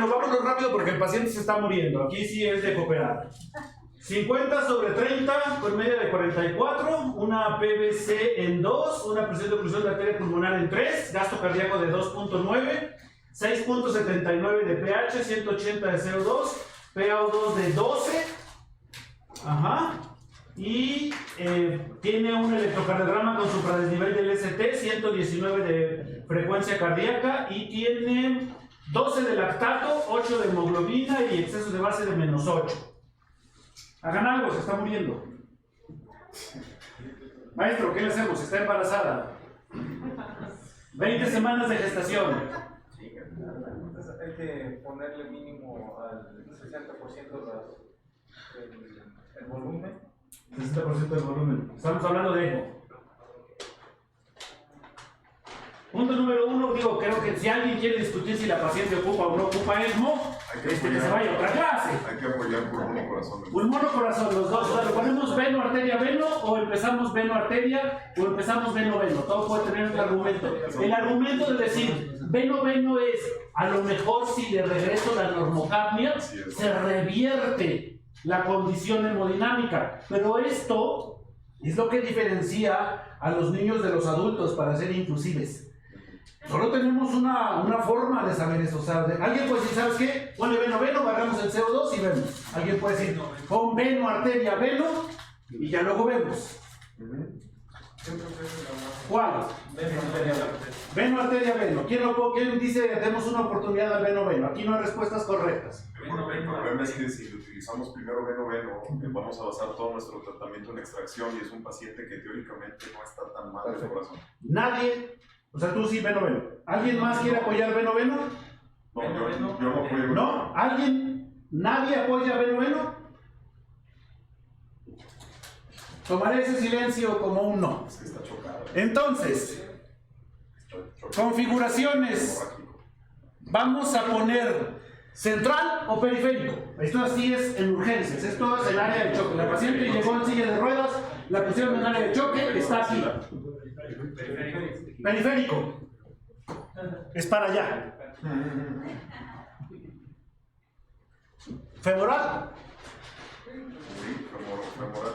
Bueno, vámonos rápido porque el paciente se está muriendo. Aquí sí es de cooperar. 50 sobre 30 por media de 44, una PVC en 2, una presión de oclusión de arteria pulmonar en 3, gasto cardíaco de 2.9, 6.79 de pH, 180 de CO2, PaO2 de 12, ajá, y tiene un electrocardiograma con supradesnivel del ST, 119 de frecuencia cardíaca y tiene 12 de lactato, 8 de hemoglobina y exceso de base de menos 8. Hagan algo, se está muriendo. Maestro, ¿qué le hacemos? Está embarazada. 20 semanas de gestación. Hay que ponerle mínimo al 60% el volumen. 60% del volumen. Estamos hablando de ECMO. Punto número 1, digo, creo que si alguien quiere discutir si la paciente ocupa o no ocupa ECMO, que se vaya a otra clase. Hay que apoyar pulmón y corazón. Pulmón o corazón, los dos. O sea, ¿lo ponemos veno, arteria, veno? ¿O empezamos veno, arteria? ¿O empezamos veno, veno? Todo puede tener un argumento. El argumento de decir veno, veno es, a lo mejor si de regreso la normocapnia, se revierte la condición hemodinámica. Pero esto es lo que diferencia a los niños de los adultos para ser inclusives. Solo tenemos una forma de saber eso. O sea, alguien puede decir, ¿sabes qué? Ponle veno, veno, agarramos el CO2 y vemos. Alguien puede decir, pon veno, arteria, veno, y ya luego vemos. ¿Cuál? Veno, arteria, veno. ¿Quién dice que demos una oportunidad al veno, veno? Aquí no hay respuestas correctas. El problema es que si utilizamos primero veno, vamos a basar todo nuestro tratamiento en extracción y es un paciente que teóricamente no está tan mal del corazón. Nadie, o sea, tú sí, veno, veno. ¿Alguien más quiere apoyar veno, veno? No, yo no apoyo veno. ¿No? ¿Alguien? ¿Nadie apoya veno, veno? Tomaré ese silencio como un no. Es que está chocado. Entonces, configuraciones. Vamos a poner central o periférico. Esto así es en urgencias. Esto es el área de choque. La paciente llegó en silla de ruedas, la pusieron en el área de choque, está aquí. Periférico. Es para allá. Femoral.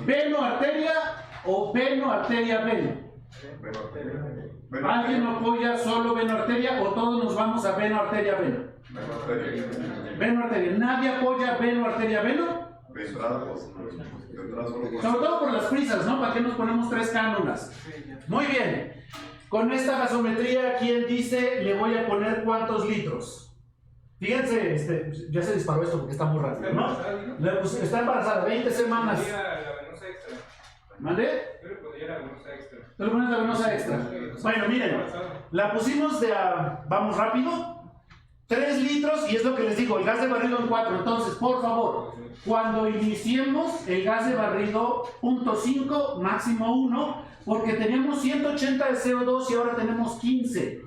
Veno, arteria o veno, arteria, veno. ¿Alguien apoya solo veno, arteria o todos nos vamos a veno, arteria, veno? Veno, arteria. ¿Nadie apoya veno, arteria, veno? Sobre todo por las prisas, ¿no? ¿Para qué nos ponemos 3 cánulas? Muy bien. Con esta gasometría, ¿quién dice le voy a poner cuántos litros? Fíjense, ya se disparó esto porque está muy rápido, ¿no? Está embarazada, 20 semanas. ¿Mandé? Yo le pondría la venosa extra. ¿Te lo pones la venosa extra? Bueno, miren, la pusimos de a, vamos rápido, 3 litros y es lo que les digo, el gas de barrido en 4. Entonces, por favor, cuando iniciemos el gas de barrido 0.5, máximo 1, porque teníamos 180 de CO2 y ahora tenemos 15.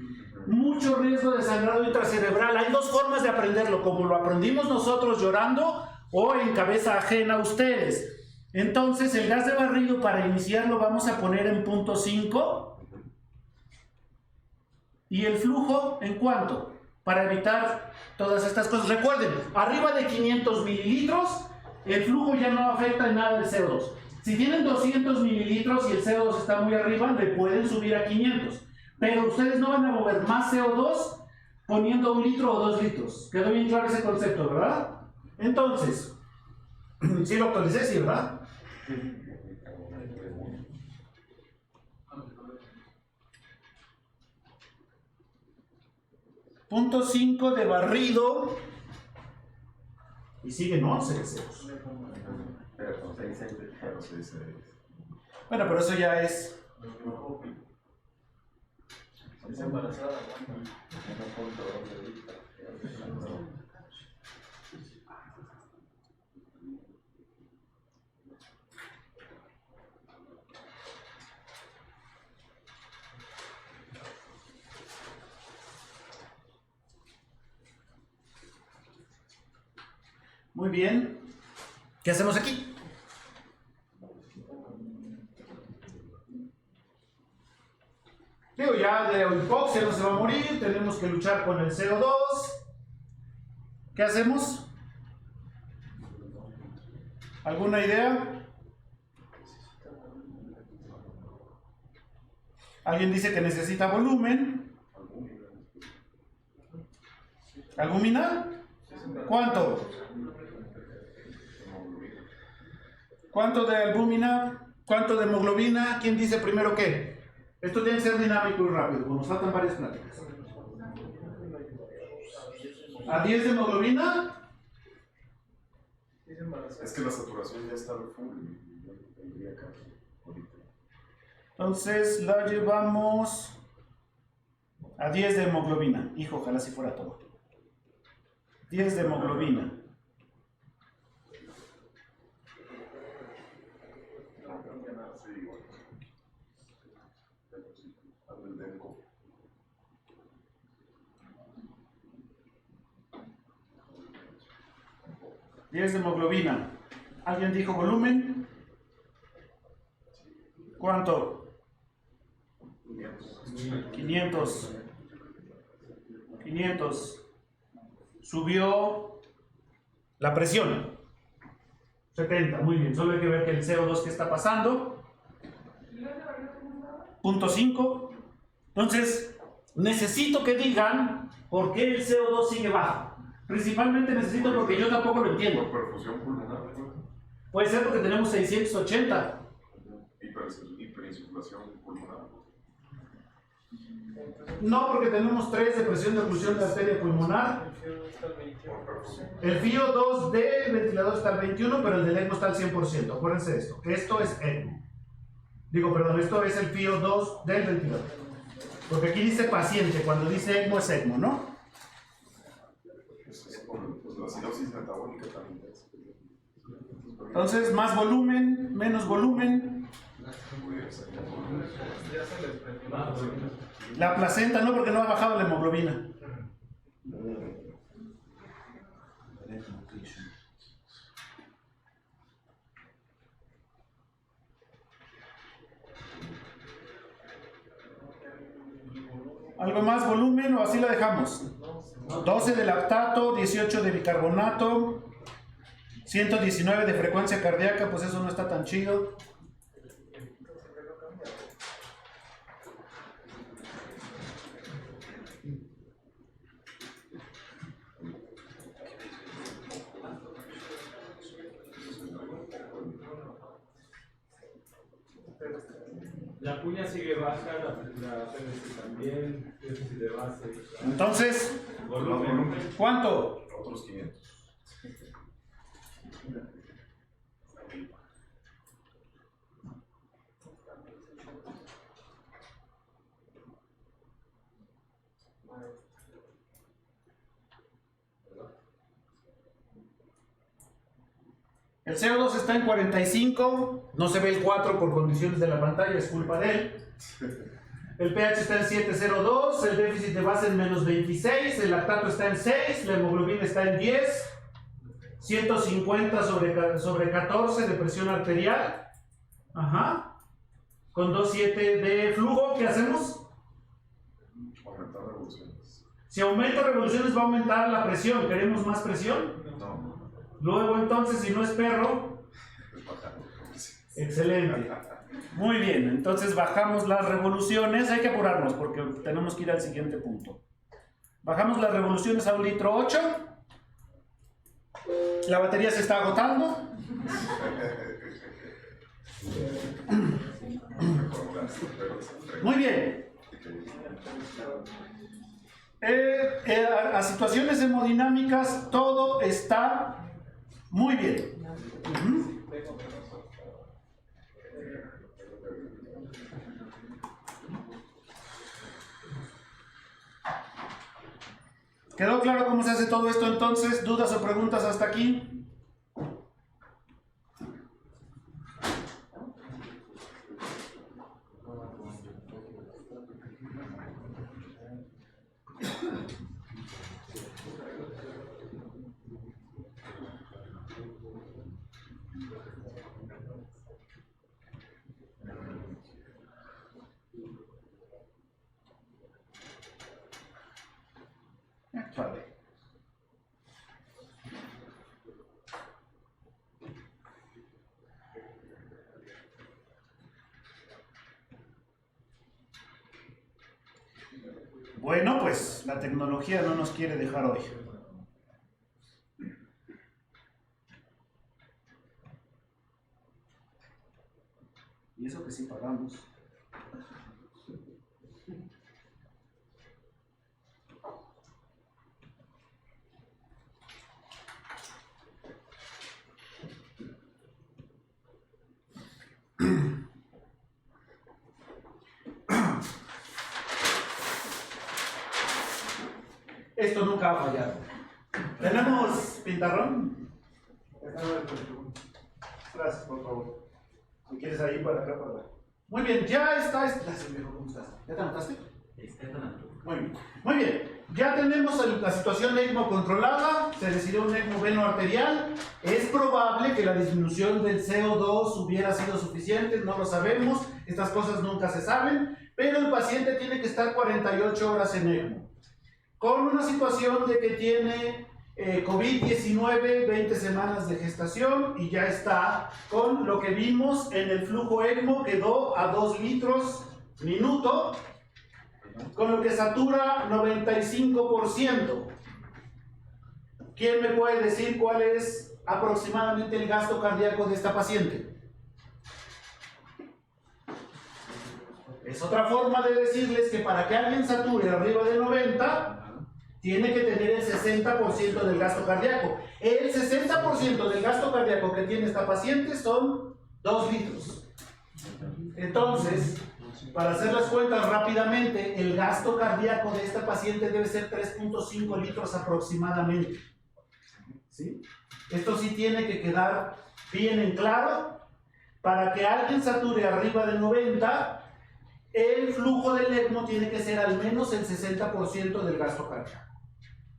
Mucho riesgo de sangrado intracerebral. Hay 2 formas de aprenderlo, como lo aprendimos nosotros llorando o en cabeza ajena a ustedes. Entonces, el gas de barrido para iniciarlo vamos a poner en 0.5 y el flujo en cuánto, para evitar todas estas cosas. Recuerden, arriba de 500 mililitros, el flujo ya no afecta en nada el CO2. Si tienen 200 mililitros y el CO2 está muy arriba, le pueden subir a 500. Pero ustedes no van a mover más CO2 poniendo 1 litro o 2 litros. Quedó bien claro ese concepto, ¿verdad? Entonces, sí lo actualicé, sí, ¿verdad? 0.5 de barrido y siguen 11 deseos. Bueno, pero eso ya es. Muy bien. ¿Qué hacemos aquí? Digo, ya de hipoxia no se va a morir, tenemos que luchar con el CO2. ¿Qué hacemos? ¿Alguna idea? Alguien dice que necesita volumen. ¿Albúmina? ¿Cuánto? ¿Cuánto de albúmina? ¿Cuánto de hemoglobina? ¿Quién dice primero qué? Esto tiene que ser dinámico y rápido, pues nos faltan varias pláticas. ¿A 10 de hemoglobina? Es que la saturación ya está full. Entonces la llevamos a 10 de hemoglobina. Hijo, ojalá si fuera todo. 10 de hemoglobina. ¿10 de hemoglobina? ¿Alguien dijo volumen? ¿Cuánto? 500. 500. Subió la presión. 70, muy bien. Solo hay que ver que el CO2 que está pasando. 0.5. Entonces, necesito que digan por qué el CO2 sigue bajo. Principalmente necesito porque yo tampoco lo entiendo. Por perfusión pulmonar. Puede ser porque tenemos 680. Hiperinsuflación pulmonar. No, porque tenemos 3 de presión de oclusión de arteria pulmonar. El FiO2 del ventilador está al 21, pero el del ECMO está al 100%. Acuérdense de esto, que esto es ECMO. Digo, perdón, esto es el FiO2 del ventilador. Porque aquí dice paciente, cuando dice ECMO es ECMO, ¿no? Pues la acidosis metabólica también es. Entonces, más volumen, menos volumen. La placenta no, porque no ha bajado la hemoglobina. ¿Algo más volumen o así la dejamos? 12 de lactato, 18 de bicarbonato, 119 de frecuencia cardíaca, pues eso no está tan chido. La cuña sigue baja, la PVC también, déficit de base. Entonces, Volumen. ¿cuánto? Otros 500. El CO2 está en 45, no se ve el 4 por condiciones de la pantalla, es culpa de él. El pH está en 7,02, el déficit de base en menos 26, el lactato está en 6, la hemoglobina está en 10, 150 sobre 14 de presión arterial, ajá, con 2,7 de flujo. ¿Qué hacemos? Aumentar revoluciones. Si aumenta revoluciones va a aumentar la presión. ¿Queremos más presión? No. Luego entonces, si no es perro, excelente. Muy bien, entonces bajamos las revoluciones. Hay que apurarnos porque tenemos que ir al siguiente punto. Bajamos las revoluciones a 1,8 litros. La batería se está agotando. Muy bien. A situaciones hemodinámicas todo está muy bien. ¿Quedó claro cómo se hace todo esto entonces? ¿Dudas o preguntas hasta aquí? Vale. Bueno, pues la tecnología no nos quiere dejar hoy. Y eso que sí pagamos. Esto nunca ha fallado. ¿Tenemos pintarrón? Gracias, por favor. Si quieres ahí para acá, para acá. Muy bien, ya está. Gracias, viejo, ¿cómo estás? ¿Ya te anotaste? Muy bien. Muy bien. Ya tenemos la situación ECMO controlada. Se decidió un ECMO veno arterial. Es probable que la disminución del CO2 hubiera sido suficiente. No lo sabemos. Estas cosas nunca se saben. Pero el paciente tiene que estar 48 horas en ECMO. Con una situación de que tiene COVID-19, 20 semanas de gestación y ya está con lo que vimos en el flujo ECMO, quedó a 2 litros minuto, con lo que satura 95%. ¿Quién me puede decir cuál es aproximadamente el gasto cardíaco de esta paciente? Es otra forma de decirles que para que alguien sature arriba de 90, tiene que tener el 60% del gasto cardíaco. El 60% del gasto cardíaco que tiene esta paciente son 2 litros. Entonces, para hacer las cuentas rápidamente, el gasto cardíaco de esta paciente debe ser 3.5 litros aproximadamente. ¿Sí? Esto sí tiene que quedar bien en claro. Para que alguien sature arriba de 90, el flujo del ECMO tiene que ser al menos el 60% del gasto cardíaco.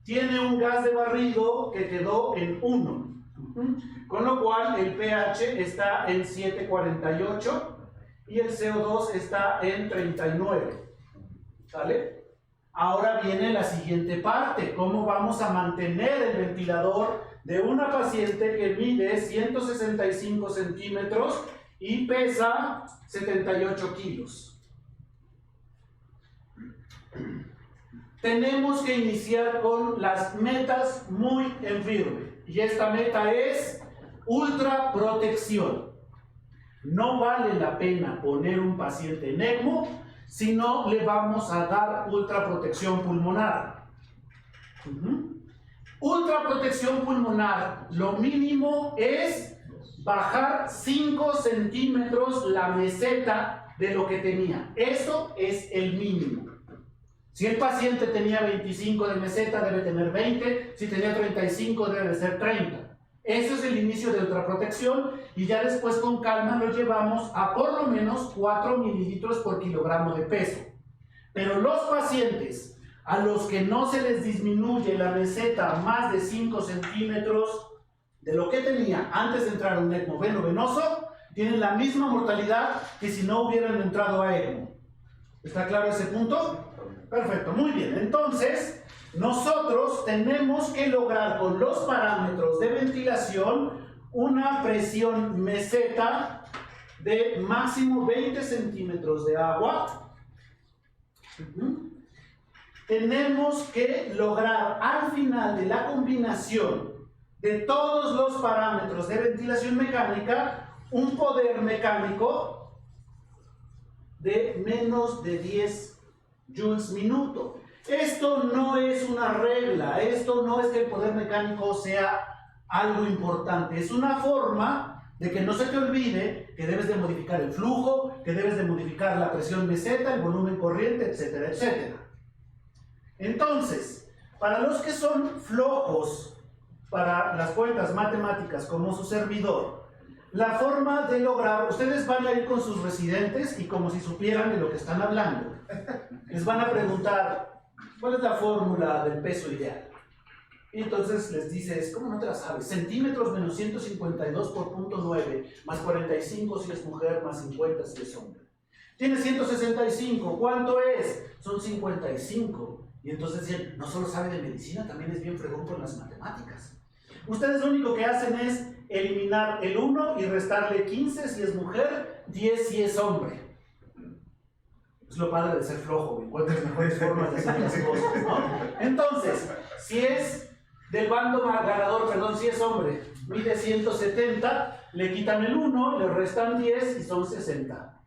Tiene un gas de barrido que quedó en 1, con lo cual el pH está en 7.48 y el CO2 está en 39. ¿Sale? Ahora viene la siguiente parte: ¿cómo vamos a mantener el ventilador de una paciente que mide 165 centímetros y pesa 78 kilos? Tenemos que iniciar con las metas muy en firme. Y esta meta es ultra protección. No vale la pena poner un paciente en ECMO si no le vamos a dar ultra protección pulmonar. Ultra protección pulmonar, lo mínimo es bajar 5 centímetros la meseta de lo que tenía. Eso es el mínimo. Si el paciente tenía 25 de meseta, debe tener 20. Si tenía 35, debe ser 30. Ese es el inicio de ultraprotección y ya después con calma lo llevamos a por lo menos 4 mililitros por kilogramo de peso. Pero los pacientes a los que no se les disminuye la meseta más de 5 centímetros de lo que tenía antes de entrar a un ECMO veno-venoso, tienen la misma mortalidad que si no hubieran entrado a ECMO. ¿Está claro ese punto? Perfecto, muy bien. Entonces, nosotros tenemos que lograr con los parámetros de ventilación una presión meseta de máximo 20 centímetros de agua. Tenemos que lograr al final de la combinación de todos los parámetros de ventilación mecánica un poder mecánico de menos de 10 joules minuto. Esto no es una regla, esto no es que el poder mecánico sea algo importante, es una forma de que no se te olvide que debes de modificar el flujo, que debes de modificar la presión meseta, el volumen corriente, etcétera, etcétera. Entonces, para los que son flojos para las cuentas matemáticas como su servidor, la forma de lograr, ustedes van a ir con sus residentes y como si supieran de lo que están hablando, les van a preguntar, ¿cuál es la fórmula del peso ideal? Y entonces les dices, ¿cómo no te la sabes? Centímetros menos 152 por punto 9, más 45 si es mujer, más 50 si es hombre. Tiene 165, ¿cuánto es? Son 55. Y entonces dicen, no solo sabe de medicina, también es bien fregón con las matemáticas. Ustedes lo único que hacen es eliminar el 1 y restarle 15 si es mujer, 10 si es hombre. Es lo padre de ser flojo, encuentras mejores formas de hacer las cosas, ¿no? Entonces, si es del bando ganador, perdón, si es hombre, mide 170, le quitan el 1, le restan 10 y son 60.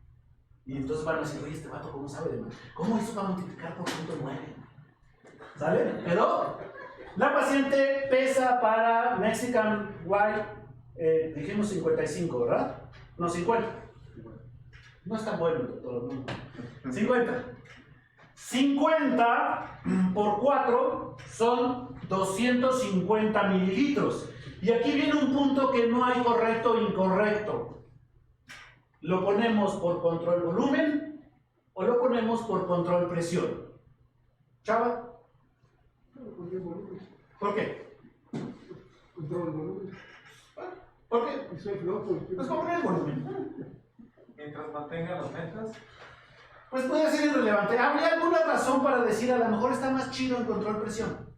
Y entonces van a decir, oye, este vato, ¿cómo sabe de más? ¿Cómo hizo para multiplicar por 0.9? ¿Sale? Pero la paciente pesa para Mexican White, dijimos 55, ¿verdad? No, 50. No es tan bueno, doctor. 50. 50 por 4 son 250 mililitros. Y aquí viene un punto que no hay correcto o incorrecto. ¿Lo ponemos por control volumen o lo ponemos por control presión? ¿Chava? ¿Por qué? Control volumen. ¿Por qué? Y soy flojo. Pues con el volumen. Mientras mantenga las metas. Pues puede ser irrelevante. ¿Habría alguna razón para decir a lo mejor está más chido en control presión?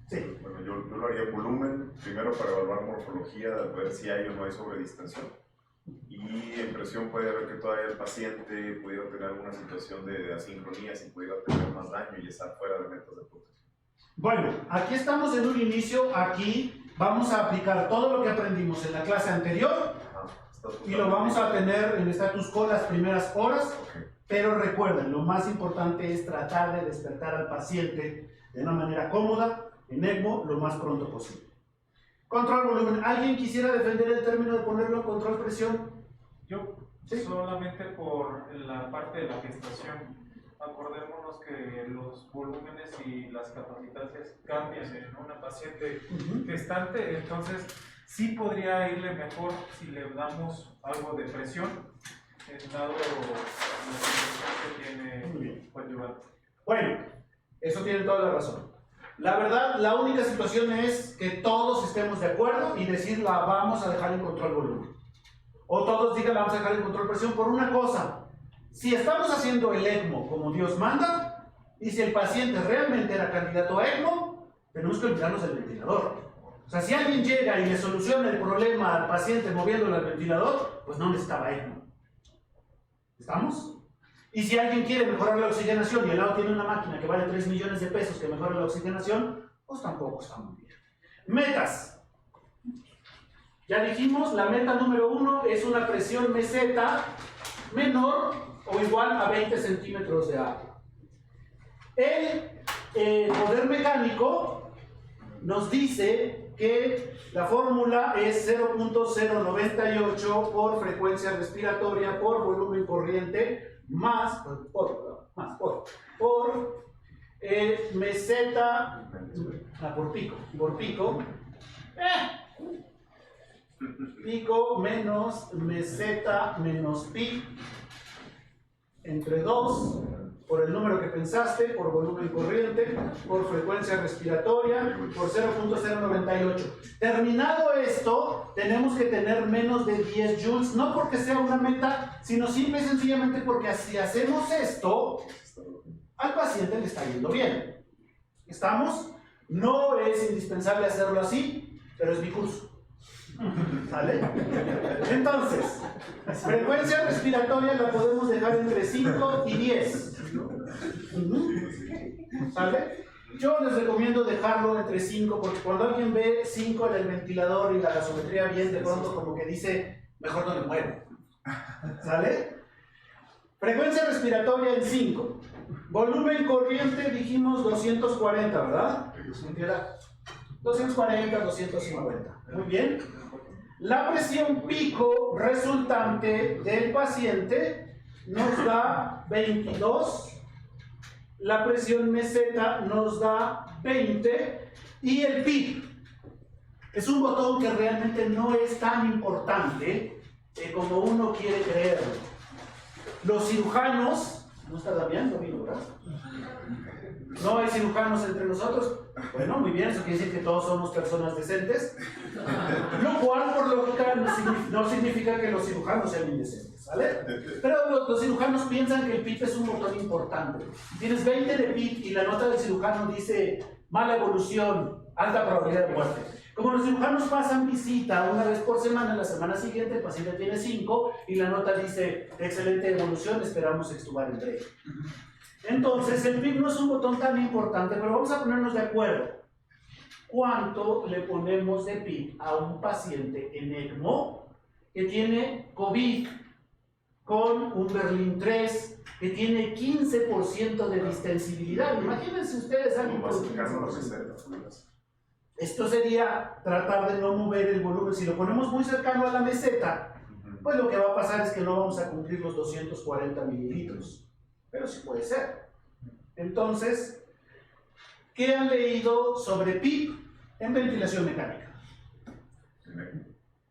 Sí. Bueno, yo lo haría volumen, primero para evaluar morfología, ver si hay o no hay sobredistensión. Y en presión puede haber que todavía el paciente pudiera tener alguna situación de asincronía, si pudiera tener más daño y estar fuera de metas de protección. Bueno, aquí estamos en un inicio, aquí vamos a aplicar todo lo que aprendimos en la clase anterior y lo vamos a tener en status quo las primeras horas, pero recuerden, lo más importante es tratar de despertar al paciente de una manera cómoda en ECMO lo más pronto posible. Control volumen. ¿Alguien quisiera defender el término de ponerlo en control presión? Yo, ¿Sí? solamente por la parte de la gestación. Acordémonos que los volúmenes y las capacitancias cambian en una paciente gestante, entonces sí podría irle mejor si le damos algo de presión, dado la situación que tiene coadyuvante. Bueno, eso tiene toda la razón. La verdad, la única situación es que todos estemos de acuerdo y decir la vamos a dejar en control volumen. O todos digan la vamos a dejar en control presión por una cosa. Si estamos haciendo el ECMO como Dios manda, y si el paciente realmente era candidato a ECMO, tenemos que olvidarnos del ventilador. O sea, si alguien llega y le soluciona el problema al paciente moviéndolo al ventilador, pues no necesitaba ECMO. ¿Estamos? Y si alguien quiere mejorar la oxigenación y al lado tiene una máquina que vale 3 millones de pesos que mejora la oxigenación, pues tampoco está muy bien. Metas. Ya dijimos, la meta número 1 es una presión meseta menor o igual a 20 centímetros de agua. El poder mecánico nos dice que la fórmula es 0.098 por frecuencia respiratoria por volumen corriente más por meseta por pico pico menos meseta menos pi entre 2 por el número que pensaste, por volumen corriente, por frecuencia respiratoria, por 0.098. Terminado esto, tenemos que tener menos de 10 joules, no porque sea una meta, sino simple y sencillamente porque si hacemos esto, al paciente le está yendo bien. ¿Estamos? No es indispensable hacerlo así, pero es mi curso. ¿Sale? Entonces, frecuencia respiratoria la podemos dejar entre 5 y 10. ¿Sale? Yo les recomiendo dejarlo entre 5 porque cuando alguien ve 5 en el ventilador y la gasometría bien, de pronto como que dice, mejor no le muevo. ¿Sale? Frecuencia respiratoria en 5. Volumen corriente dijimos 240, ¿verdad? 240, 250. Muy bien. La presión pico resultante del paciente nos da 22. La presión meseta nos da 20. Y el PIB es un botón que realmente no es tan importante como uno quiere creerlo. Los cirujanos, ¿no está Damián? ¿No vino, verdad? ¿No hay cirujanos entre nosotros? Bueno, muy bien, eso quiere decir que todos somos personas decentes. Lo cual, por lógica, no significa que los cirujanos sean indecentes, ¿vale? Pero los cirujanos piensan que el PIB es un botón importante. Tienes 20 de PIB y la nota del cirujano dice mala evolución, alta probabilidad de muerte. Como los cirujanos pasan visita una vez por semana, la semana siguiente el paciente tiene 5 y la nota dice excelente evolución, esperamos extubar en breve. Entonces el PIB no es un botón tan importante, pero vamos a ponernos de acuerdo. ¿Cuánto le ponemos de PIB a un paciente en ECMO que tiene COVID con un Berlin 3, que tiene 15% de distensibilidad? Imagínense ustedes algo Más cercano a la meseta. Esto sería tratar de no mover el volumen. Si lo ponemos muy cercano a la meseta, pues lo que va a pasar es que no vamos a cumplir los 240 mililitros. Pero sí puede ser. Entonces, ¿qué han leído sobre PIB en ventilación mecánica?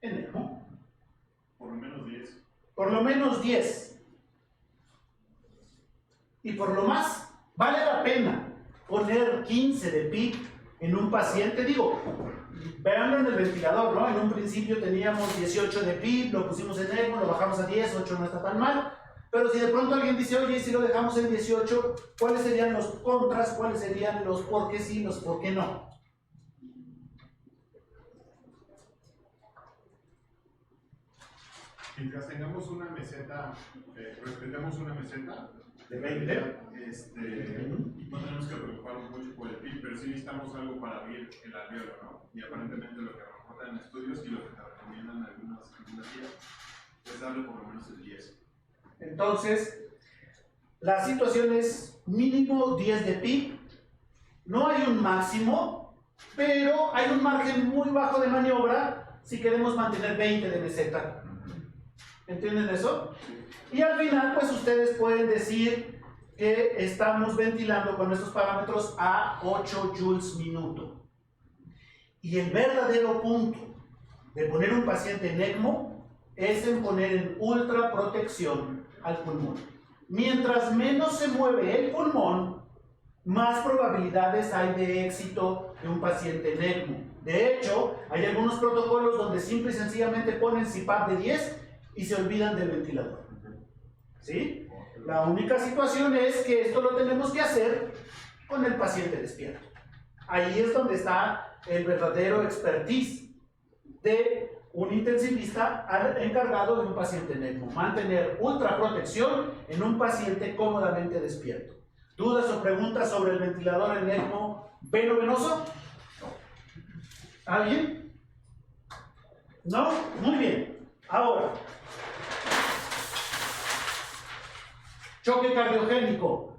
En ECMO. Por lo menos 10. Por lo menos 10. Y por lo más, vale la pena poner 15 de PIB en un paciente. Digo, veanlo en el ventilador, ¿no? En un principio teníamos 18 de PIB, lo pusimos en ECMO, lo bajamos a 10, 8 no está tan mal. Pero si de pronto alguien dice, oye, si lo dejamos en 18, ¿cuáles serían los contras? ¿Cuáles serían los por qué sí, los por qué no? Mientras tengamos una meseta, respetemos una meseta De 20. no tenemos que preocuparnos mucho por el PIB, pero sí necesitamos algo para abrir el alveolo, ¿no? Y aparentemente lo que reportan en estudios y lo que te recomiendan algunas guías es darle por lo menos el 10. Entonces, la situación es mínimo 10 de PIB. No hay un máximo, pero hay un margen muy bajo de maniobra si queremos mantener 20 de meseta. ¿Entienden eso? Y al final, pues ustedes pueden decir que estamos ventilando con estos parámetros a 8 joules minuto. Y el verdadero punto de poner un paciente en ECMO es en poner en ultra protección al pulmón. Mientras menos se mueve el pulmón, más probabilidades hay de éxito de un paciente en ECMO. De hecho, hay algunos protocolos donde simple y sencillamente ponen CPAP de 10 y se olvidan del ventilador. ¿Sí? La única situación es que esto lo tenemos que hacer con el paciente despierto. Ahí es donde está el verdadero expertise de un intensivista encargado de un paciente en ECMO. Mantener ultra protección en un paciente cómodamente despierto. ¿Dudas o preguntas sobre el ventilador en ECMO veno-venoso? ¿Alguien? ¿No? Muy bien. Ahora, choque cardiogénico.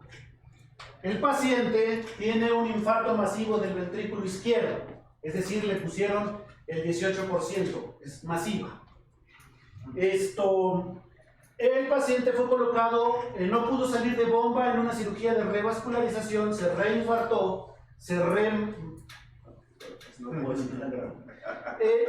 El paciente tiene un infarto masivo del ventrículo izquierdo, es decir, le pusieron el 18%, es masiva. El paciente fue colocado, no pudo salir de bomba en una cirugía de revascularización, se reinfartó,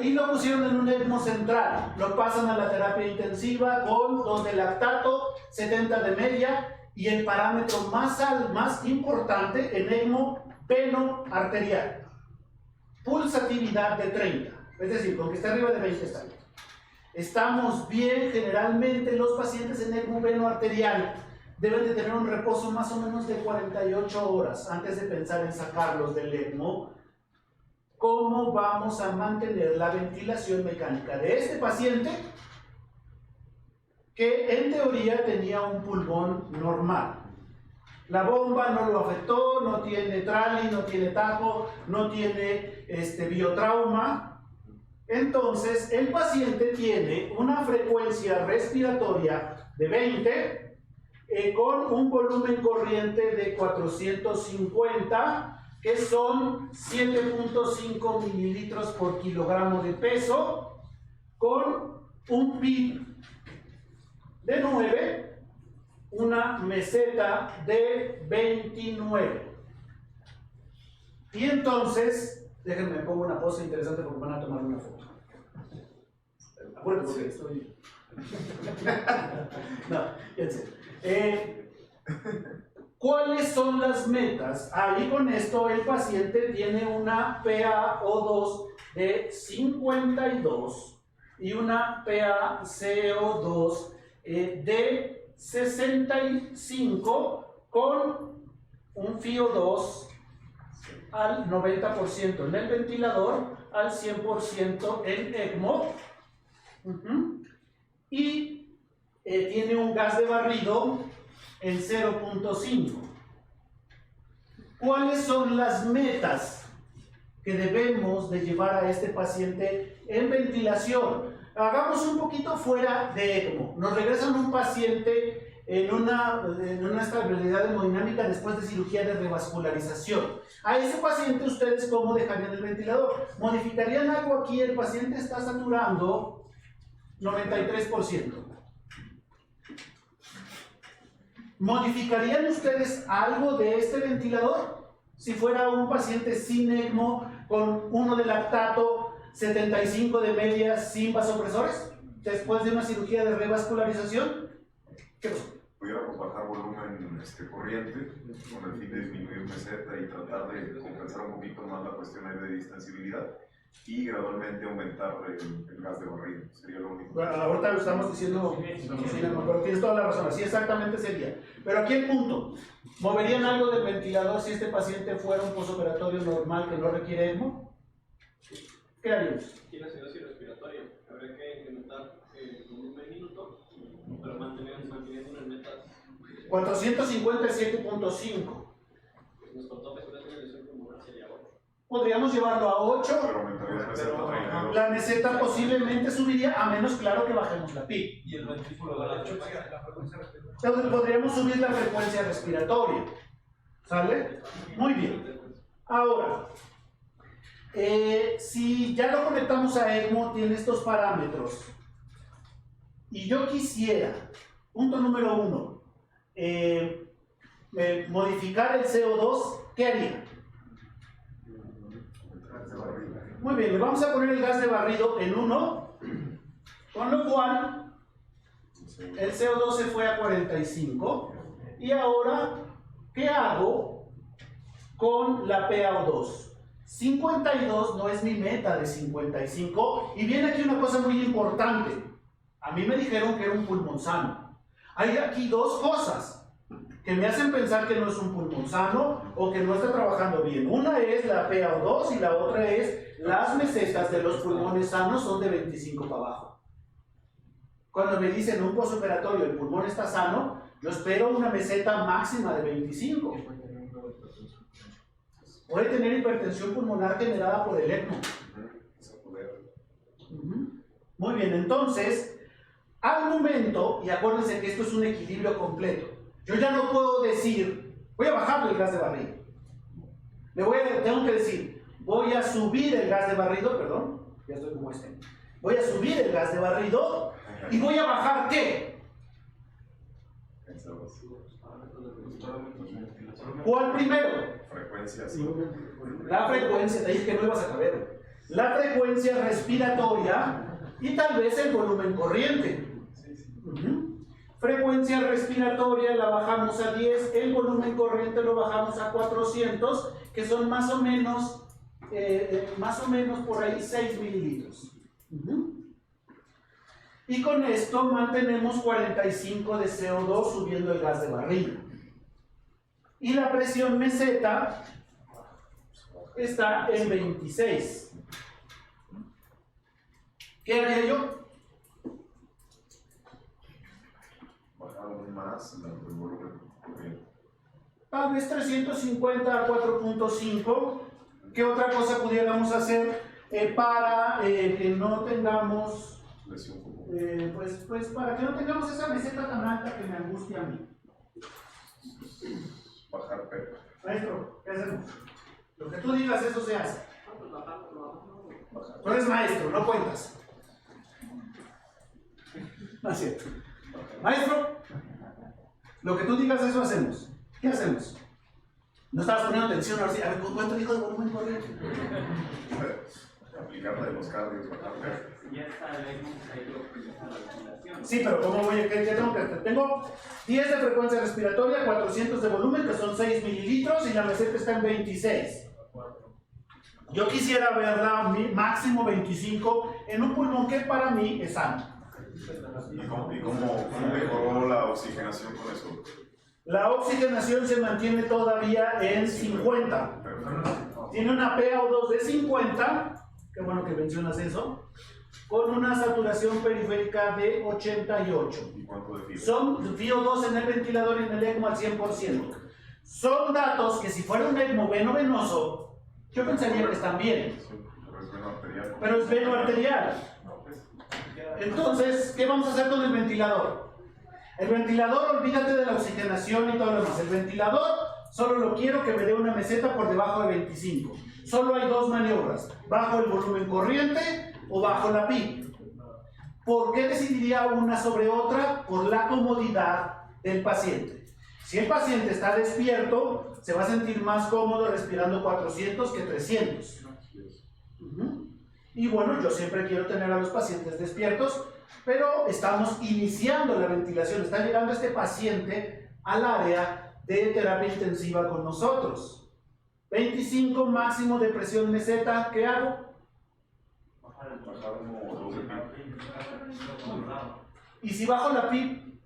y lo pusieron en un ECMO central. Lo pasan a la terapia intensiva con 2 de lactato, 70 de media y el parámetro más importante en ECMO veno-arterial. Pulsatividad de 30, es decir, con que esté arriba de 20 está bien. Estamos bien. Generalmente los pacientes en ECMO veno-arterial deben de tener un reposo más o menos de 48 horas antes de pensar en sacarlos del ECMO. ¿Cómo vamos a mantener la ventilación mecánica de este paciente que en teoría tenía un pulmón normal? La bomba no lo afectó, no tiene trali, no tiene taco, no tiene biotrauma. Entonces el paciente tiene una frecuencia respiratoria de 20 con un volumen corriente de 450, que son 7.5 mililitros por kilogramo de peso, con un PIB de 9, una meseta de 29. Y entonces, déjenme pongo una pose interesante porque van a tomar una foto. Acuérdense porque estoy... No, ya sé. ¿Cuáles son las metas? Ahí con esto el paciente tiene una PaO2 de 52 y una PaCO2 de 65 con un FiO2 al 90%. En el ventilador al 100% en ECMO. Y tiene un gas de barrido en 0.5. ¿Cuáles son las metas que debemos de llevar a este paciente en ventilación? Hagamos un poquito fuera de ECMO. Nos regresan un paciente en una estabilidad hemodinámica después de cirugía de revascularización. A ese paciente, ¿ustedes cómo dejarían el ventilador? ¿Modificarían algo aquí? El paciente está saturando 93%. ¿Modificarían ustedes algo de este ventilador? Si fuera un paciente sin ECMO, con 1 de lactato, 75 de media, sin vasopresores, después de una cirugía de revascularización, ¿qué pasó? Pudiéramos bajar volumen corriente con el fin de disminuir meseta y tratar de compensar un poquito más la cuestión ahí de distensibilidad y gradualmente aumentar el gas de barrido. Sería lo único. Bueno, ahorita lo estamos diciendo, pero tienes toda la razón, así exactamente sería. Pero aquí el punto, ¿moverían algo del ventilador si este paciente fuera un postoperatorio normal que no requiere ECMO? ¿Qué haríamos? Tiene acidosis respiratoria, habría que incrementar el volumen minuto, pero manteniendo unas metas. 457.5. Nos faltó mejorar la lesión pulmonar, sería 8. Podríamos llevarlo a 8. Pero aumentaría la meseta a 32. La meseta posiblemente subiría, a menos claro que bajemos la PIB. Y el ventrículo derecho. Entonces podríamos subir la frecuencia respiratoria. ¿Sale? Muy bien. Ahora, si ya lo conectamos a ECMO, tiene estos parámetros. Y yo quisiera, punto número 1, modificar el CO2, ¿qué haría? Muy bien, le vamos a poner el gas de barrido en 1, con lo cual el CO2 se fue a 45. Y ahora, ¿qué hago con la PaO2? 52 no es mi meta de 55. Y viene aquí una cosa muy importante. A mí me dijeron que era un pulmón sano. Hay aquí dos cosas que me hacen pensar que no es un pulmón sano o que no está trabajando bien. Una es la PaO2 y la otra es las mesetas de los pulmones sanos son de 25 para abajo. Cuando me dicen un postoperatorio el pulmón está sano, yo espero una meseta máxima de 25. Puede tener hipertensión pulmonar generada por el ECMO. Muy bien, entonces, al momento, y acuérdense que esto es un equilibrio completo, yo ya no puedo decir, voy a bajarle el gas de barrido. Tengo que decir, voy a subir el gas de barrido, perdón, ya estoy como este. Voy a subir el gas de barrido y voy a bajar ¿qué? ¿Cuál primero? Frecuencia, sí. La frecuencia, te dije que no ibas a caber. La frecuencia respiratoria y tal vez el volumen corriente. Frecuencia respiratoria la bajamos a 10, el volumen corriente lo bajamos a 400, que son más o menos por ahí 6 mililitros. Y con esto mantenemos 45 de CO2 subiendo el gas de barrido. Y la presión meseta está en 26. ¿Qué haría yo? Bajar aún más el volumen. Tal vez 350 a 4.5. ¿Qué otra cosa pudiéramos hacer para que no tengamos, pues para que no tengamos esa meseta tan alta que me angustia a mí? Bajar PEP. Maestro, ¿qué hacemos? Lo que tú digas, eso se hace. Tú eres maestro, no cuentas. No es cierto. Maestro, lo que tú digas, eso hacemos. ¿Qué hacemos? No estabas poniendo atención ahora sí. A ver, ¿cuánto dijo de volumen corriente? Aplicarla de los cardios, bajar PEP. Ya está, la ventilación. Sí, pero ¿cómo voy a qué tengo que hacer? Tengo 10 de frecuencia respiratoria, 400 de volumen, que son 6 mililitros, y la meseta está en 26. Yo quisiera verla máximo 25 en un pulmón que para mí es sano. ¿Y cómo mejoró la oxigenación con eso? La oxigenación se mantiene todavía en 50. Tiene una PaO2 de 50 qué bueno que mencionas eso, con una saturación periférica de 88. ¿Y cuánto de fibra? Son FiO2 en el ventilador y en el ECMO al 100%. Son datos que si fuera un ECMO veno-venoso, yo pensaría que están bien, Sí, pero es veno arterial. pero es veno-arterial. Entonces, ¿qué vamos a hacer con el ventilador? El ventilador, olvídate de la oxigenación y todo lo demás. El ventilador solo lo quiero que me dé una meseta por debajo de 25. Solo hay dos maniobras, bajo el volumen corriente o bajo la PIB. ¿Por qué decidiría una sobre otra? Por la comodidad del paciente. Si el paciente está despierto, se va a sentir más cómodo respirando 400 que 300. Y bueno, yo siempre quiero tener a los pacientes despiertos, pero estamos iniciando la ventilación. Está llegando este paciente al área de terapia intensiva con nosotros. 25 máximo de presión meseta, ¿qué hago? Bajar como 2 de PIB. Y si bajo la PIB,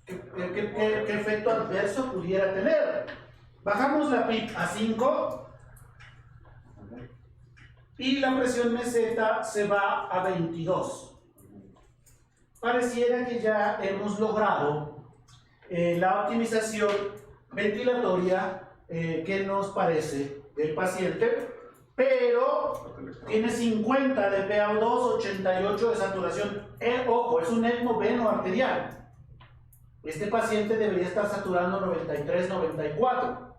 ¿qué efecto adverso pudiera tener? Bajamos la PIB a 5 y la presión meseta se va a 22. Pareciera que ya hemos logrado la optimización ventilatoria que nos parece del paciente, pero tiene 50 de PaO2, 88 de saturación. Ojo, es un ECMO veno-arterial. Este paciente debería estar saturando 93, 94.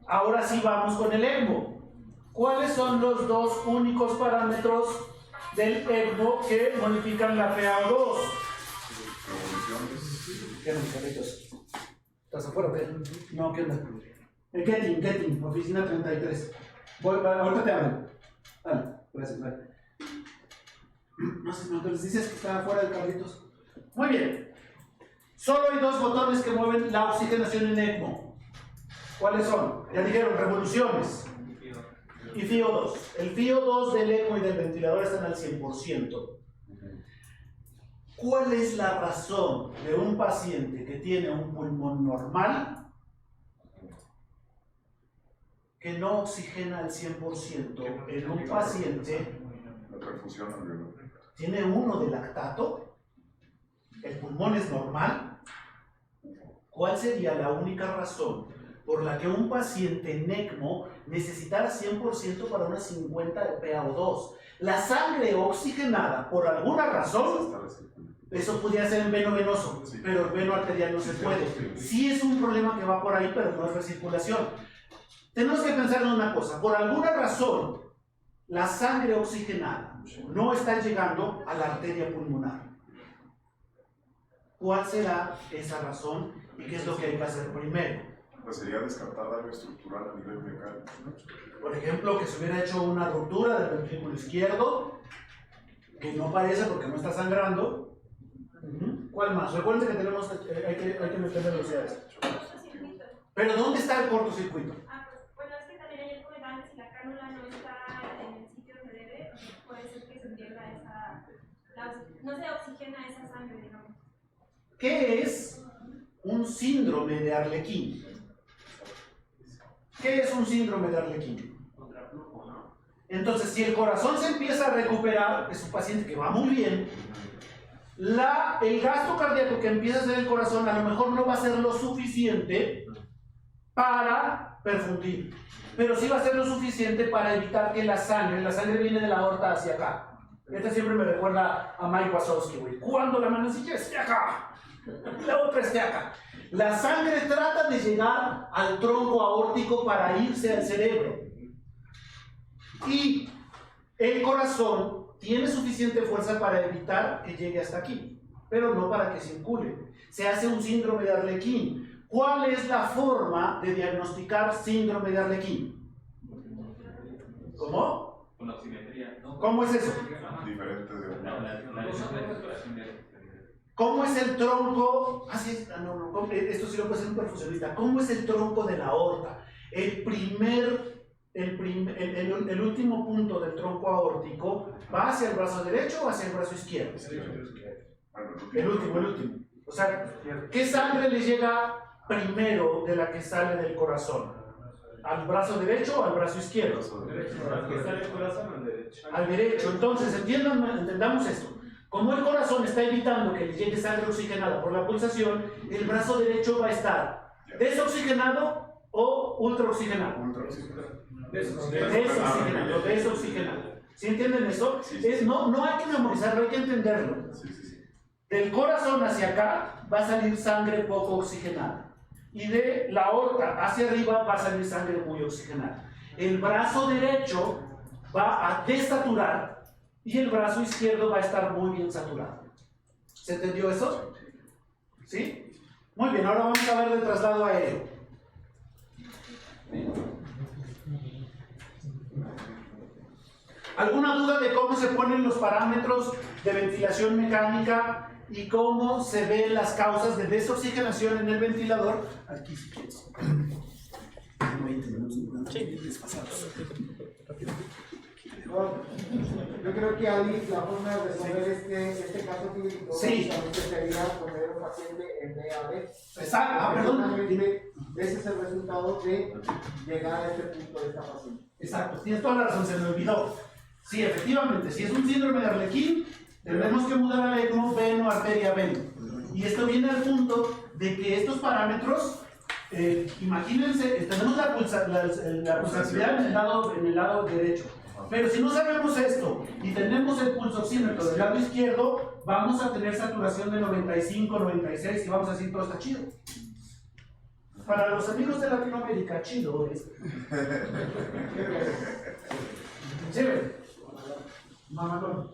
Ahora sí vamos con el ECMO. ¿Cuáles son los dos únicos parámetros del ECMO que modifican la PaO2? ¿Qué onda, Carlitos? ¿Estás afuera o qué? No, ¿qué onda? Getting, oficina 33. Ahorita te hablo. Dale, gracias, dale. No sé, ¿no les dices que está fuera de Carlitos? Muy bien. Solo hay dos botones que mueven la oxigenación en ECMO. ¿Cuáles son? Ya dijeron, revoluciones y FiO2. El FiO2 del ECMO y del ventilador están al 100%. ¿Cuál es la razón de un paciente que tiene un pulmón normal que no oxigena al 100% en un paciente La transfusión alveolar. tiene 1 de lactato? ¿El pulmón es normal? ¿Cuál sería la única razón por la que un paciente en ECMO necesitara 100% para unas 50 de PaO2? La sangre oxigenada, por alguna razón, eso podría ser en veno venoso, pero en veno arterial no se puede. Sí es un problema que va por ahí, pero no es recirculación. Tenemos que pensar en una cosa, por alguna razón, la sangre oxigenada no está llegando a la arteria pulmonar. ¿Cuál será esa razón y qué es lo que hay que hacer primero? Pues sería descartar daño estructural a nivel mecánico. Por ejemplo, que se hubiera hecho una ruptura del ventrículo izquierdo, que no parece porque no está sangrando. ¿Cuál más? Recuerden que tenemos, hay que meter velocidades. ¿Pero dónde está el cortocircuito? Bueno, es que también ayer comentaban que si la cánula no está en el sitio donde debe, puede ser que se pierda no se oxigena esa sangre, digamos. ¿Qué es un síndrome de Arlequín? ¿Qué es un síndrome de Arlequín? Entonces, si el corazón se empieza a recuperar, es un paciente que va muy bien, el gasto cardíaco que empieza a hacer el corazón a lo mejor no va a ser lo suficiente para perfundir, pero sí va a ser lo suficiente para evitar que la sangre viene de la aorta hacia acá. Este siempre me recuerda a Mike Wazowski, güey. Cuando la manecilla esté acá, la otra esté acá. La sangre trata de llegar al tronco aórtico para irse al cerebro. Y el corazón tiene suficiente fuerza para evitar que llegue hasta aquí, pero no para que circule. Se hace un síndrome de Arlequín. ¿Cuál es la forma de diagnosticar síndrome de Arlequín? ¿Cómo? Con oximetría, ¿no? ¿Cómo es eso? Diferente de una. ¿Cómo es el tronco? Esto sí lo puede ser un perfusionista. ¿Cómo es el tronco de la aorta? El último punto del tronco aórtico va hacia el brazo derecho o hacia el brazo izquierdo. El último. O sea, ¿qué sangre le llega primero de la que sale del corazón? ¿Al brazo derecho o al brazo izquierdo? Aquí está el corazón al derecho. Al derecho. Entonces, entendamos esto. Como el corazón está evitando que le llegue sangre oxigenada por la pulsación, el brazo derecho va a estar desoxigenado o ultraoxigenado. Desoxigenado. ¿Sí entienden eso? No hay que memorizarlo, hay que entenderlo. Del corazón hacia acá va a salir sangre poco oxigenada. Y de la aorta hacia arriba va a salir sangre muy oxigenada. El brazo derecho va a desaturar y el brazo izquierdo va a estar muy bien saturado. ¿Se entendió eso? ¿Sí? Muy bien, ahora vamos a ver del traslado aéreo. ¿Alguna duda de cómo se ponen los parámetros de ventilación mecánica y cómo se ven las causas de desoxigenación en el ventilador? Aquí si quieres. 20 minutos desfasados. Yo creo que Ali, la forma de resolver este caso clínico sería poner un paciente en DAB. Exacto, perdón. Ese es el resultado de llegar a este punto de esta paciente. Exacto, tienes toda la razón, se me olvidó. Sí, efectivamente, si es un síndrome de Arlequín, tenemos que mudar al ECMO veno, arteria, veno. Y esto viene al punto de que estos parámetros, imagínense, tenemos la pulsatividad en el lado derecho. Pero si no sabemos esto y tenemos el pulsoxímetro del lado izquierdo, vamos a tener saturación de 95, 96 y vamos a decir todo está chido. Para los amigos de Latinoamérica, chido es. Chévere. Mamalón.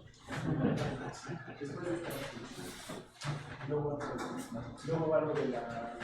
Luego va lo de la